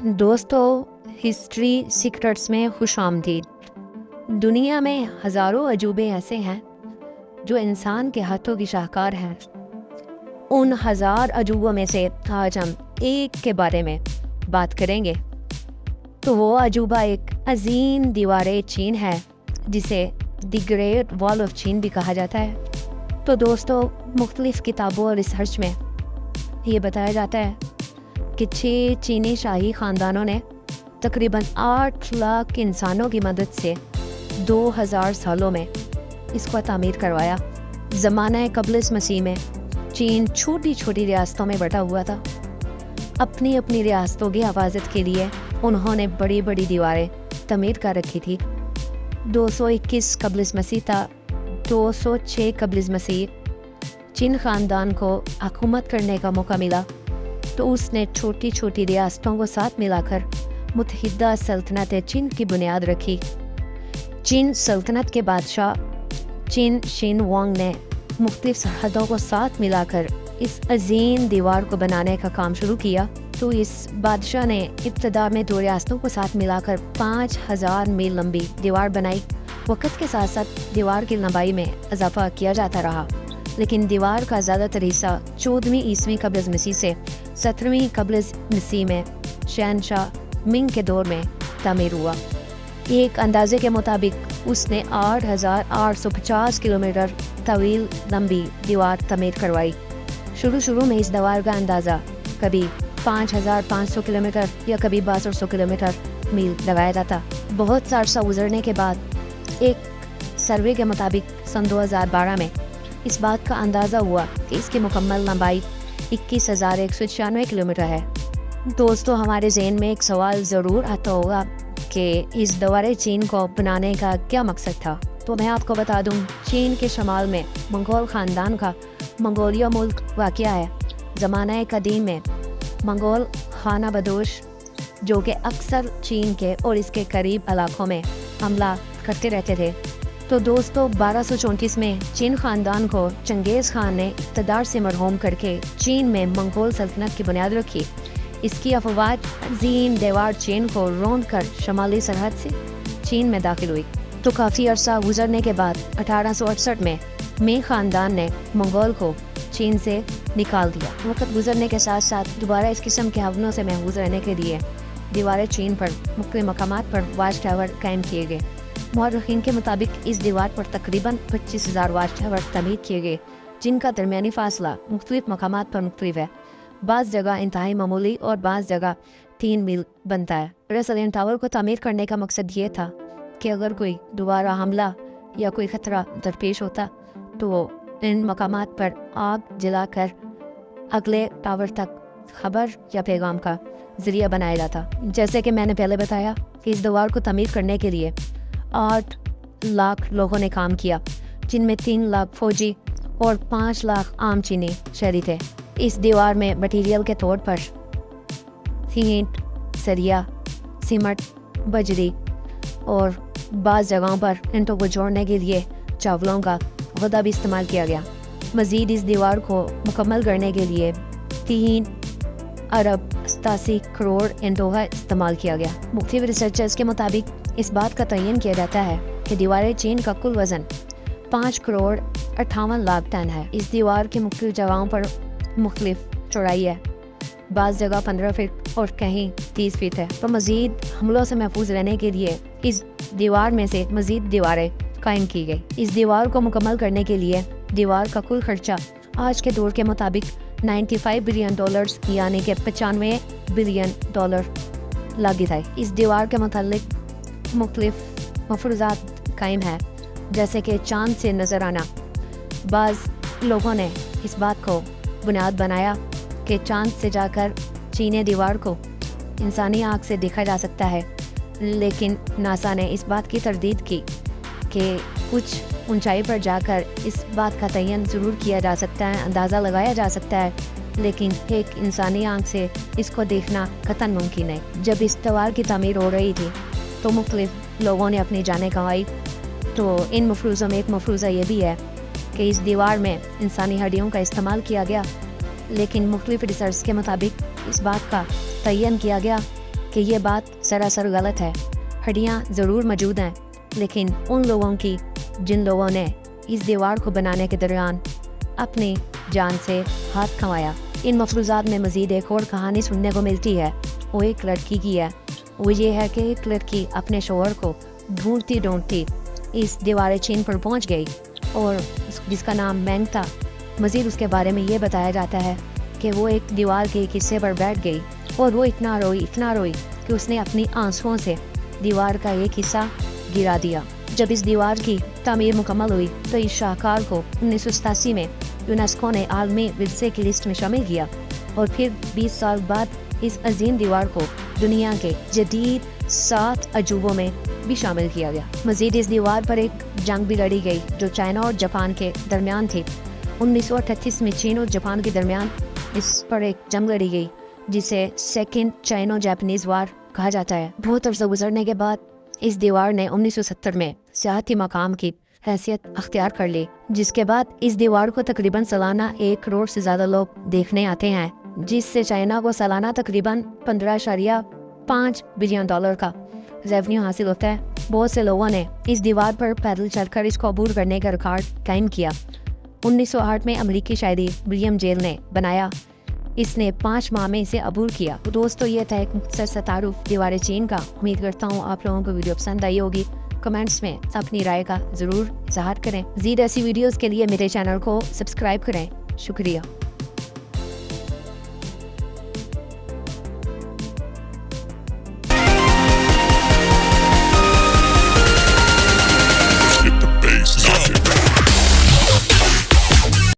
दोस्तों, history secrets में खुश आमदीद। दुनिया में हज़ारों अजूबे ऐसे हैं जो इंसान के हाथों की शाहकार हैं। उन हज़ार अजूबों में से आज हम एक के बारे में बात करेंगे। तो वो अजूबा एक अजीम दीवार चीन है जिसे द ग्रेट वॉल ऑफ चीन भी कहा जाता है। तो दोस्तों, मुख्तलिफ़ किताबों और रिसर्च में ये बताया जाता है कि 6 चीनी शाही ख़ानदानों ने तकरीबन 8 लाख इंसानों की मदद से 2000 सालों में इसको तामीर करवाया। ज़माना क़ब्ल मसीह में चीन छोटी छोटी रियासतों में बटा हुआ था। अपनी अपनी रियासतों की हिफाजत के लिए उन्होंने बड़ी बड़ी दीवारें तमीर कर रखी थी। 221 क़ब्ल मसीह था 206 क़ब्ल मसीह चीन ख़ानदान को हुकूमत करने का मौका मिला तो उसने छोटी छोटी रियासतों को साथ मिलाकर मुत्तहिदा सल्तनत चीन की बुनियाद रखी। चीन सल्तनत के बादशाह चीन शिन वांग ने मुख्तलिफ सरहदों को साथ मिलाकर इस अजीम दीवार को बनाने का काम शुरू किया। तो इस बादशाह ने इब्तदा में 2 रियासतों को साथ मिलाकर 5000 मील लंबी दीवार बनाई। वक़्त के साथ साथ दीवार की लंबाई में इजाफा किया जाता रहा, लेकिन दीवार का ज़्यादातर हिस्सा 14वीं ईस्वी क़ब्ल मसीह से 17वीं क़ब्ल मसीह में शहनशाह मिंग के दौर में तामीर हुआ। एक अंदाजे के मुताबिक उसने 8850 किलोमीटर तवील लंबी दीवार तमीर करवाई। शुरू में इस दीवार का अंदाज़ा कभी 5500 किलोमीटर या कभी 1200 किलोमीटर मील लगाया जाता। बहुत सा अरसा गुजरने के बाद एक सर्वे के मुताबिक सन 2012 में इस बात का अंदाज़ा हुआ कि इसकी मुकम्मल लंबाई 21,196 किलोमीटर है। दोस्तों, हमारे ज़हन में एक सवाल ज़रूर आता होगा कि इस दीवार चीन को बनाने का क्या मकसद था। तो मैं आपको बता दूं, चीन के शमाल में मंगोल ख़ानदान का मंगोलिया मुल्क वाक़या है। ज़माना कदीम में मंगोल खाना बदोश जो कि अक्सर चीन के और इसके करीब इलाकों में हमला करते रहते थे। तो दोस्तों, 1234 में चीन ख़ानदान को चंगेज़ खान ने इक़्तिदार से मरहूम करके चीन में मंगोल सल्तनत की बुनियाद रखी। इसकी अफवाज अजीम दीवार चीन को रौंद कर शमाली सरहद से चीन में दाखिल हुई। तो काफ़ी अरसा गुजरने के बाद 1868 में मिंग ख़ानदान ने मंगोल को चीन से निकाल दिया। वक्त गुजरने के साथ साथ दोबारा इस किस्म के हमलों से महफूज रहने के लिए दीवारें चीन पर मुख्तलिफ मकामात पर वाच टावर कायम किए गए। मुअर्रिखीन के मुताबिक इस दीवार पर तकरीबन 25,000 वाच टावर तमीर किए गए, जिनका दरमियानी फासला मुख्तलिफ मकामात पर मुख्तलिफ है। बाज़ जगह इंतहाई मामूली और बाज़ जगह 3 मील बनता है। दरअसल इन टावर को तामीर करने का मकसद ये था कि अगर कोई दोबारा हमला या कोई ख़तरा दरपेश होता तो वो इन मकामात पर आग जलाकर अगले टावर तक खबर या पैगाम का ज़रिया बनाया जाता। जैसे कि मैंने पहले बताया कि इस दीवार को तामीर करने के लिए 8 लाख लोगों ने काम किया, जिनमें 3 लाख फौजी और 5 लाख आम चीनी शहरी थे। इस दीवार में मटीरियल के तौर पर ईंट, सरिया, सीमेंट, बजरी और बाज़ जगहों पर ईंटों को जोड़ने के लिए चावलों का गुदा भी इस्तेमाल किया गया। मज़ीद इस दीवार को मुकम्मल करने के लिए 3 अरब 87 करोड़ ईंटों का इस्तेमाल किया गया। मुख्तलिफ रिसर्चर्स के मुताबिक इस बात का तयन किया जाता है कि दीवार चीन का कुल वज़न 5 करोड़ 58 लाख टन है। इस दीवार की मुख्तलिफ जगहों पर मुख्तलिफ चौड़ाई है, बाज़ जगह 15 फीट और कहीं 30 फीट है। तो मज़ीद हमलों से महफूज रहने के लिए इस दीवार में से मज़ीद दीवारें कायम की गई। इस दीवार को मुकम्मल करने के लिए दीवार का कुल खर्चा आज के दौर के मुताबिक 95 बिलियन डॉलर्स यानी कि 95 बिलियन डॉलर लगी था। इस दीवार के मुतालिक मुख्तलिफ मफरूज़ात कायम है, जैसे कि चाँद से नज़र आना। बाज़ लोगों ने इस बात को बुनियाद बनाया कि चाँद से जाकर चीनी दीवार को इंसानी आँख से देखा जा सकता है, लेकिन नासा ने इस बात की तरदीद की कि कुछ ऊंचाई पर जाकर इस बात का तयन ज़रूर किया जा सकता है, अंदाज़ा लगाया जा सकता है, लेकिन एक इंसानी आँख से इसको देखना कतई मुमकिन है। जब इस दीवार की तामीर हो रही थी तो मुख्तलिफ लोगों ने अपनी जानें गंवाई। तो इन मफरूज़ों में एक मफरूज़ा ये भी है कि इस दीवार में इंसानी हड्डियों का इस्तेमाल किया गया, लेकिन मुख्तलिफ रिसर्च के मुताबिक इस बात का तयन किया गया کہ یہ بات سراسر غلط ہے. ہڈیاں ضرور موجود ہیں، لیکن ان لوگوں کی جن لوگوں نے اس دیوار کو بنانے کے دوران اپنی جان سے ہاتھ کھوایا. ان مفروضات میں مزید ایک اور کہانی سننے کو ملتی ہے. وہ ایک لڑکی کی ہے. وہ یہ ہے کہ ایک لڑکی اپنے شوہر کو ڈھونڈتی ڈھونڈتی اس دیوار چین پر پہنچ گئی، اور جس کا نام مینگ تھا. مزید اس کے بارے میں یہ بتایا جاتا ہے کہ وہ ایک دیوار کے ایک حصے پر بیٹھ گئی، اور وہ اتنا روئی کہ اس نے اپنی آنسوؤں سے دیوار کا ایک حصہ گرا دیا. جب اس دیوار کی تعمیر مکمل ہوئی تو اس شاہکار کو 1987 میں یونیسکو نے عالمی ورثے کی لسٹ میں شامل کیا، اور پھر 20 سال بعد اس عظیم دیوار کو دنیا کے جدید 7 عجوبوں میں بھی شامل کیا گیا. مزید اس دیوار پر ایک جنگ بھی لڑی گئی جو چائنا اور جاپان کے درمیان تھی. 1938 میں چین اور جاپان کے درمیان اس پر ایک جنگ لڑی گئی جسے سیکنڈ چائنو جاپانیز وار کہا جاتا ہے. بہت عرصہ گزرنے کے بعد اس دیوار نے 1970 میں سیاحتی مقام کی حیثیت اختیار کر لی، جس کے بعد اس دیوار کو تقریباً سالانہ 1 کروڑ سے زیادہ لوگ دیکھنے آتے ہیں، جس سے چائنا کو سالانہ تقریباً $15.5 بلین کا ریونیو حاصل ہوتا ہے. بہت سے لوگوں نے اس دیوار پر پیدل چل کر اس کو عبور کرنے کا ریکارڈ قائم کیا. 1908 میں امریکی شاعری ولیم جیل نے بنایا. اس نے 5 ماہ میں اسے عبور کیا. دوستو، یہ تھا ایک مختصر سا تعارف دیوار چین کا. امید کرتا ہوں آپ لوگوں کو ویڈیو پسند آئی ہوگی. کمنٹس میں اپنی رائے کا ضرور اظہار کریں. مزید ایسی ویڈیوز کے لیے میرے چینل کو سبسکرائب کریں. شکریہ.